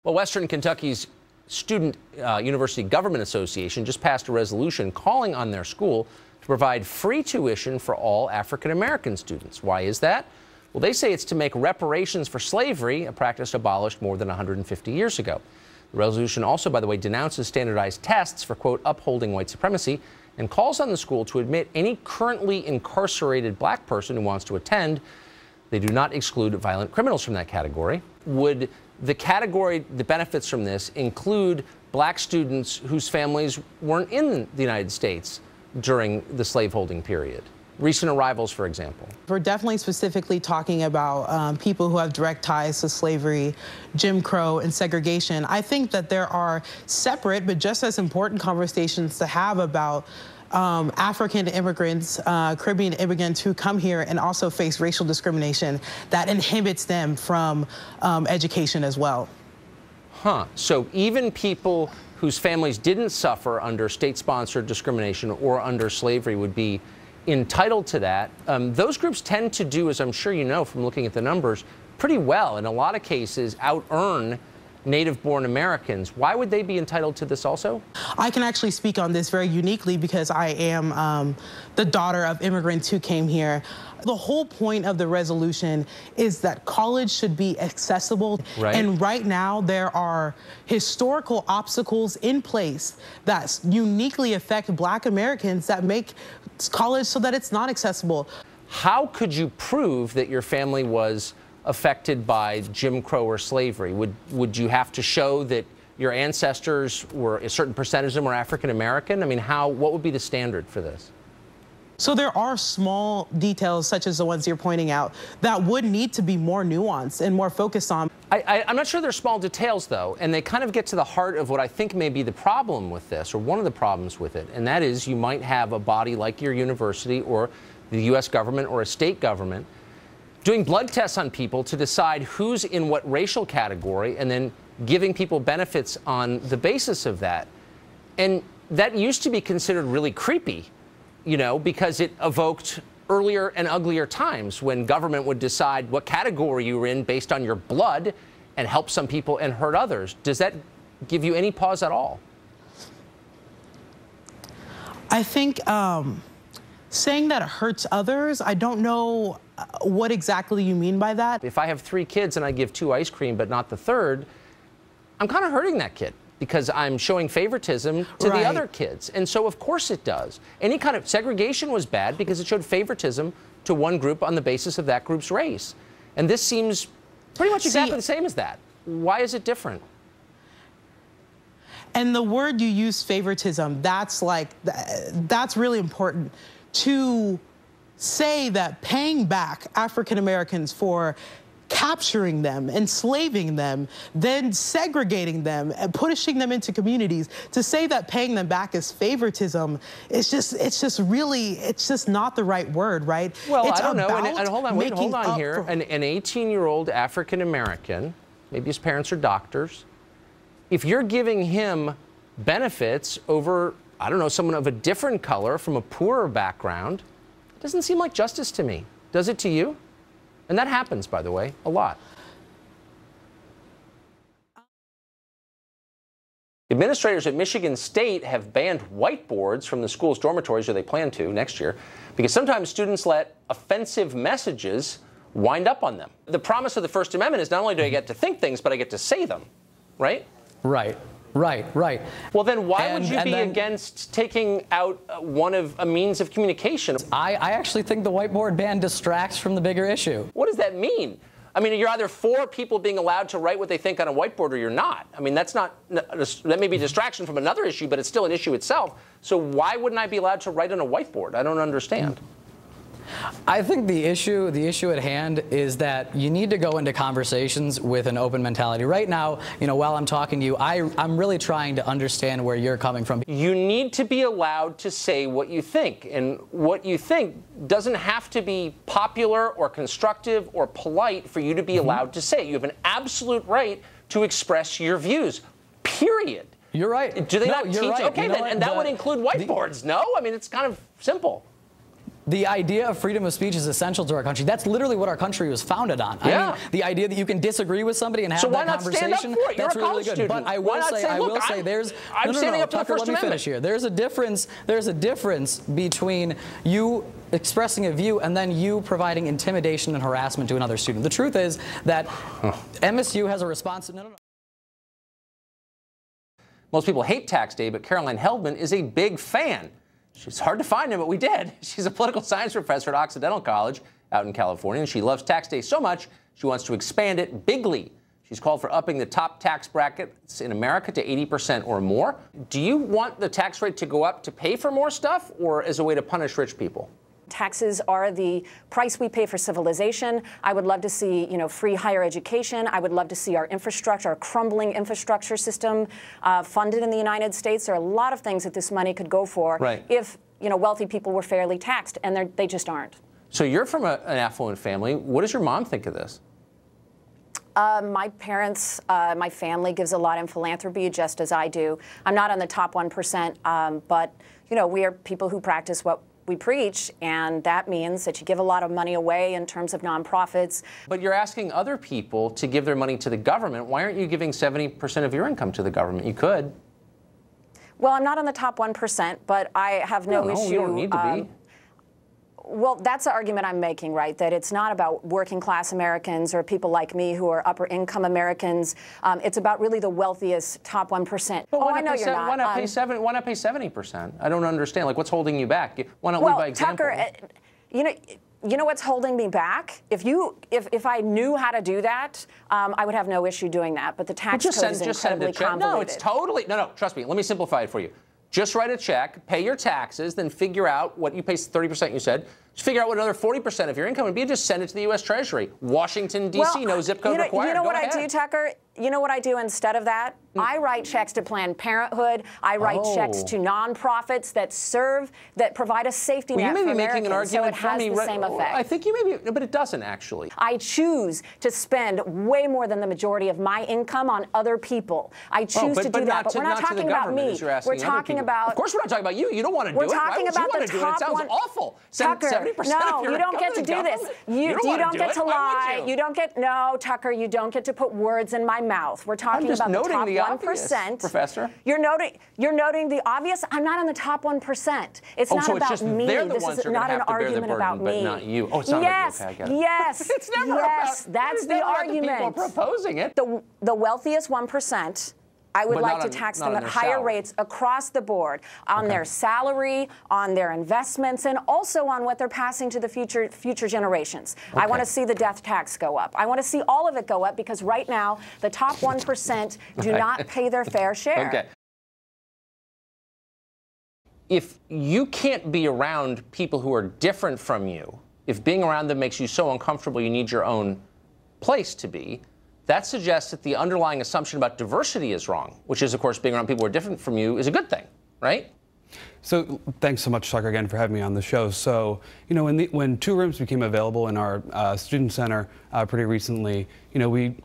Well, Western Kentucky's Student University Government Association just passed a resolution calling on their school to provide free tuition for all African American students. Why is that? Well, they say it's to make reparations for slavery, a practice abolished more than 150 years ago. The resolution also, by the way, denounces standardized tests for, quote, upholding white supremacy, and calls on the school to admit any currently incarcerated black person who wants to attend. They do not exclude violent criminals from that category. Would the category that benefits from this include black students whose families weren't in the United States during the slaveholding period? Recent arrivals, for example. We're definitely specifically talking about people who have direct ties to slavery, Jim Crow, and segregation. I think that there are separate but just as important conversations to have about African immigrants, Caribbean immigrants who come here and also face racial discrimination that inhibits them from education as well. Huh. So even people whose families didn't suffer under state-sponsored discrimination or under slavery would be entitled to that. Those groups tend to do, as I'm sure you know from looking at the numbers, pretty well. In a lot of cases, out-earn native-born Americans. Why would they be entitled to this also? I can actually speak on this very uniquely because I am the daughter of immigrants who came here. The whole point of the resolution is that college should be accessible. Right. And right now there are historical obstacles in place that uniquely affect black Americans that make college so that it's not accessible. How could you prove that your family was affected by Jim Crow or slavery? Would you have to show that your ancestors were, a certain percentage of them were African American? I mean, what would be the standard for this? So there are small details, such as the ones you're pointing out, that would need to be more nuanced and more focused on. I'm not sure they're small details, though, and they kind of get to the heart of what I think may be the problem with this, or one of the problems with it, and that is you might have a body like your university or the U.S. government or a state government doing blood tests on people to decide who's in what racial category and then giving people benefits on the basis of that. And that used to be considered really creepy, you know, because it evoked earlier and uglier times when government would decide what category you were in based on your blood and help some people and hurt others. Does that give you any pause at all? I think saying that it hurts others, I don't know what exactly you mean by that. If I have 3 kids and I give 2 ice cream but not the 3rd, I'm kind of hurting that kid because I'm showing favoritism to the other kids. And so of course it does. Any kind of segregation was bad because it showed favoritism to one group on the basis of that group's race. And this seems pretty much exactly the same as that. Why is it different? And the word you use, favoritism, that's really important. To say that paying back African Americans for capturing them, enslaving them, then segregating them and pushing them into communities, to say that paying them back is favoritism, it's just not the right word, right? Well, it's I don't know. And hold on here. For... An 18-year-old African American, maybe his parents are doctors, if you're giving him benefits over, I don't know, someone of a different color from a poorer background, it doesn't seem like justice to me. Does it to you? And that happens, by the way, a lot. Administrators at Michigan State have banned whiteboards from the school's dormitories, or they plan to next year, because sometimes students let offensive messages wind up on them. The promise of the First Amendment is not only do I get to think things, but I get to say them, right? Right. Well, then why would you be against taking out a means of communication? I actually think the whiteboard ban distracts from the bigger issue. What does that mean? I mean, you're either for people being allowed to write what they think on a whiteboard or you're not. I mean, that may be a distraction from another issue, but it's still an issue itself. So why wouldn't I be allowed to write on a whiteboard? I don't understand. I think the issue at hand is that you need to go into conversations with an open mentality. Right now, you know, while I'm talking to you, I'm really trying to understand where you're coming from. You need to be allowed to say what you think, and what you think doesn't have to be popular or constructive or polite for you to be allowed to say. You have an absolute right to express your views, period. You're right. Do they no, not teach? Right. Okay, you know and that would include whiteboards, no? I mean, it's kind of simple. The idea of freedom of speech is essential to our country. That's literally what our country was founded on. Yeah. I mean, the idea that you can disagree with somebody and have that conversation, stand up for it? You're that's a really good. student. But I will say, there's I'm standing up for the Tucker, First let me Amendment. finish here. There's a difference between you expressing a view and then you providing intimidation and harassment to another student. The truth is that MSU has a response. No. Most people hate tax day, but Caroline Heldman is a big fan. It's hard to find him, but we did. She's a political science professor at Occidental College out in California, and she loves tax day so much she wants to expand it bigly. She's called for upping the top tax brackets in America to 80% or more. Do you want the tax rate to go up to pay for more stuff or as a way to punish rich people? Taxes are the price we pay for civilization. I would love to see, free higher education. I would love to see our infrastructure, our crumbling infrastructure system funded in the United States. There are a lot of things that this money could go for if, wealthy people were fairly taxed, and they just aren't. So you're from an affluent family. What does your mom think of this? My parents, my family gives a lot in philanthropy, just as I do. I'm not on the top 1%, but, we are people who practice what we preach, and that means that you give a lot of money away in terms of nonprofits. But you're asking other people to give their money to the government. Why aren't you giving 70% of your income to the government? You could. Well, I'm not on the top 1%, but I have no issue. You don't need to be. Well, that's the argument I'm making, right? That it's not about working class Americans or people like me who are upper income Americans. It's about really the wealthiest top 1%. But I know you're not. Why not pay 70%? I don't understand. Like, what's holding you back? Why not lead by example? Tucker, you know what's holding me back? If I knew how to do that, I would have no issue doing that. But the tax code is incredibly convoluted. No, it's totally no. Trust me. Let me simplify it for you. Just write a check, pay your taxes, then figure out what you pay 30%, you said. Just figure out what another 40% of your income would be and just send it to the U.S. Treasury. Washington, D.C., no zip code required. You know what I do, Tucker? You know what I do instead of that? I write checks to Planned Parenthood. I write checks to nonprofits that provide a safety net for Americans, so it has the same effect. I think you may be, but it doesn't actually. I choose to spend way more than the majority of my income on other people. I choose to do that, but we're not talking about me. We're talking about. Of course, we're not talking about you. You don't want to do it. We're talking about the top one. It sounds awful. Tucker, 70% no, of your you don't get to do this. You don't get to lie. You don't get. No, Tucker, you don't get to put words in my mouth. We're talking about the top 1%. Professor. You're noting the obvious. I'm not on the top 1%. It's not about me. This is not an argument about me. But not you. Oh, it's not yes, about you. Okay, I get it. yes, it's never yes. about, That's the argument. People proposing it. The wealthiest 1%. I would like to tax them at higher rates across the board on their salary, on their investments, and also on what they're passing to the future generations. I want to see the death tax go up. I want to see all of it go up because right now the top 1% do not pay their fair share. Okay. If you can't be around people who are different from you, if being around them makes you so uncomfortable you need your own place to be, that suggests that the underlying assumption about diversity is wrong, which is, of course, being around people who are different from you is a good thing, right? So thanks so much, Tucker, again, for having me on the show. So, when 2 rooms became available in our student center pretty recently, we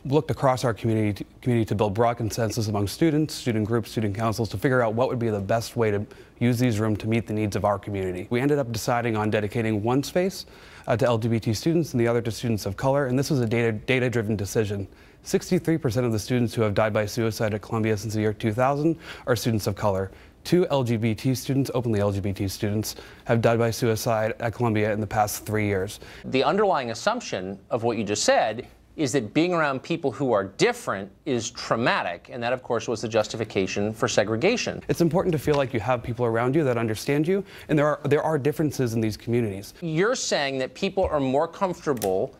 looked across our community to build broad consensus among students, student groups, student councils to figure out what would be the best way to use these rooms to meet the needs of our community. We ended up deciding on dedicating one space to LGBT students and the other to students of color, and this was a data-driven decision. 63% of the students who have died by suicide at Columbia since the year 2000 are students of color. 2 LGBT students, openly LGBT students, have died by suicide at Columbia in the past 3 years. The underlying assumption of what you just said is that being around people who are different is traumatic, and that, of course, was the justification for segregation. It's important to feel like you have people around you that understand you, and there are differences in these communities. You're saying that people are more comfortable,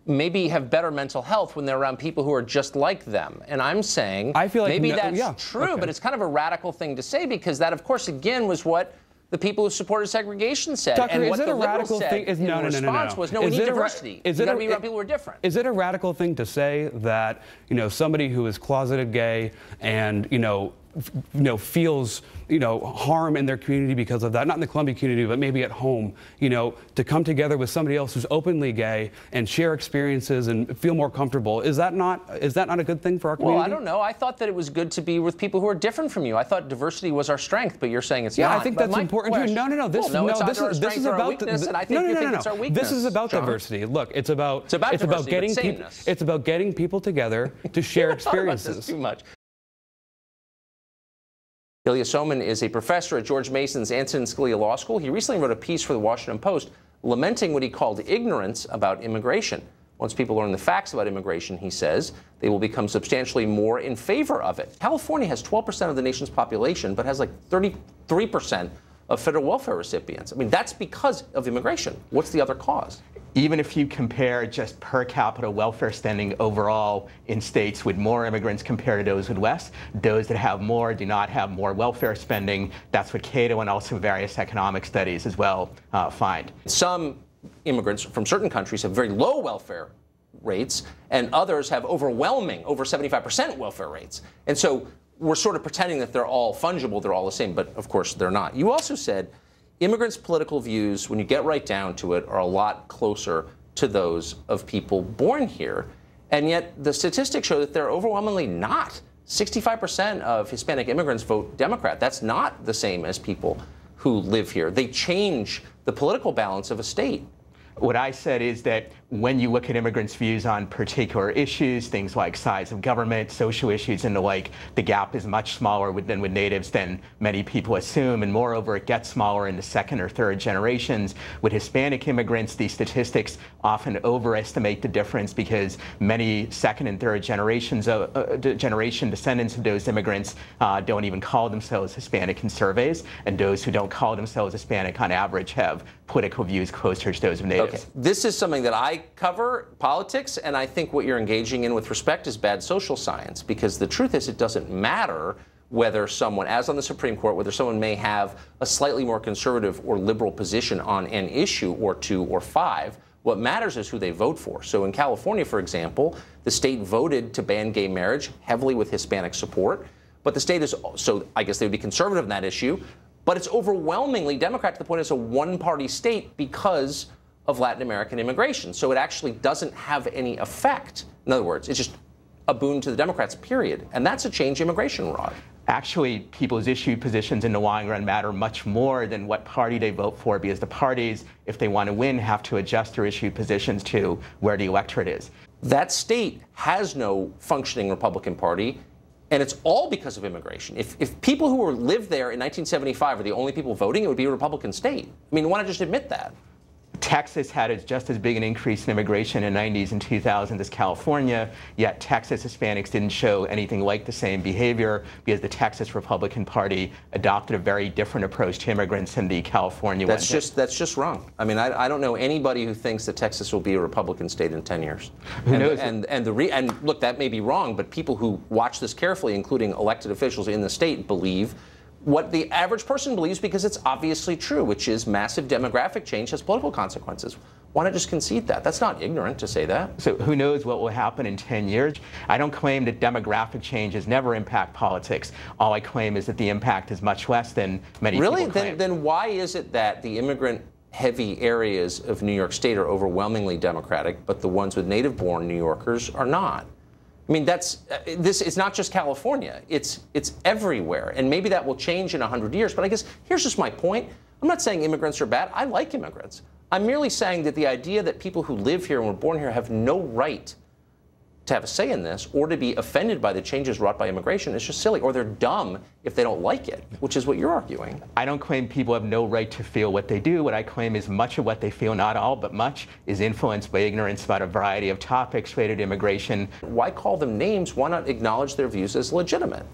maybe have better mental health when they're around people who are just like them. And I'm saying I feel like maybe that's true, okay. But it's kind of a radical thing to say because that, of course, again, was what the people who supported segregation said. Tucker, and is what it the a radical thing? No. Was, no, we need diversity. You got to be around people who are different. Is it a radical thing to say that, somebody who is closeted gay and, feels, harm in their community because of that, not in the Columbia community, but maybe at home, to come together with somebody else who's openly gay and share experiences and feel more comfortable. Is that not a good thing for our community? Well, I don't know. I thought that it was good to be with people who are different from you. I thought diversity was our strength, but you're saying it's not. Yeah, I think that's important too. No. This is about This is about diversity. Look, it's about getting people together to share experiences. Too much. Ilya Soman is a professor at George Mason's Antonin Scalia Law School. He recently wrote a piece for the Washington Post lamenting what he called ignorance about immigration. Once people learn the facts about immigration, he says, they will become substantially more in favor of it. California has 12% of the nation's population, but has like 33% of federal welfare recipients. I mean, that's because of immigration. What's the other cause? Even if you compare just per capita welfare spending overall in states with more immigrants compared to those with less, those that have more do not have more welfare spending. That's what Cato and also various economic studies as well find. Some immigrants from certain countries have very low welfare rates, and others have overwhelming, over 75% welfare rates. And so we're sort of pretending that they're all fungible, they're all the same, but of course they're not. You also said immigrants' political views, when you get right down to it, are a lot closer to those of people born here. And yet the statistics show that they're overwhelmingly not. 65% of Hispanic immigrants vote Democrat. That's not the same as people who live here. They change the political balance of a state. What I said is that when you look at immigrants' views on particular issues, things like size of government, social issues, and the like, the gap is much smaller than with natives than many people assume. And moreover, it gets smaller in the second or third generations. With Hispanic immigrants, these statistics often overestimate the difference because many second and third generation descendants of those immigrants don't even call themselves Hispanic in surveys. And those who don't call themselves Hispanic on average have political views closer to those of natives. Okay. This is something that I cover, politics, and I think what you're engaging in with respect is bad social science, because the truth is it doesn't matter whether someone, as on the Supreme Court, whether someone may have a slightly more conservative or liberal position on an issue or two or five. What matters is who they vote for. So in California, for example, the state voted to ban gay marriage heavily with Hispanic support, but the state is, so I guess they would be conservative in that issue, but it's overwhelmingly Democrat to the point it's a one-party state because of Latin American immigration. So it actually doesn't have any effect. In other words, it's just a boon to the Democrats, period. And that's a change immigration wrought. Actually, people's issued positions in the long run matter much more than what party they vote for, because the parties, if they want to win, have to adjust their issued positions to where the electorate is. That state has no functioning Republican Party, and it's all because of immigration. If people who lived there in 1975 are the only people voting, it would be a Republican state. I mean, why not just admit that? Texas had just as big an increase in immigration in the 90s and 2000s as California, yet Texas Hispanics didn't show anything like the same behavior because the Texas Republican Party adopted a very different approach to immigrants than the California one. That's just wrong. I mean, I don't know anybody who thinks that Texas will be a Republican state in 10 years. Who knows? And look, that may be wrong, but people who watch this carefully, including elected officials in the state, believe what the average person believes because it's obviously true, which is massive demographic change has political consequences. Why not just concede that? That's not ignorant to say that. So who knows what will happen in 10 years? I don't claim that demographic changes never impact politics. All I claim is that the impact is much less than many people claim. Really? Then why is it that the immigrant-heavy areas of New York State are overwhelmingly Democratic, but the ones with native-born New Yorkers are not? I mean, it's not just California. It's everywhere. And maybe that will change in 100 years. But I guess here's just my point. I'm not saying immigrants are bad. I like immigrants. I'm merely saying that the idea that people who live here and were born here have no right to have a say in this or to be offended by the changes wrought by immigration is just silly. Or they're dumb if they don't like it, which is what you're arguing. I don't claim people have no right to feel what they do. What I claim is much of what they feel, not all, but much, is influenced by ignorance about a variety of topics related to immigration. Why call them names? Why not acknowledge their views as legitimate?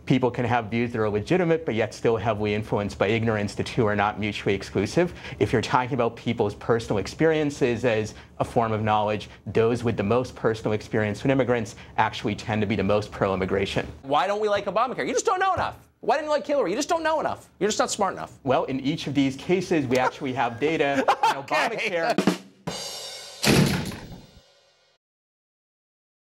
People can have views that are legitimate, but yet still heavily influenced by ignorance. The two are not mutually exclusive. If you're talking about people's personal experiences as a form of knowledge, those with the most personal experience with immigrants actually tend to be the most pro-immigration. Why don't we like Obamacare? You just don't know enough. Why didn't you like Hillary? You just don't know enough. You're just not smart enough. Well, in each of these cases, we actually have data on Obamacare.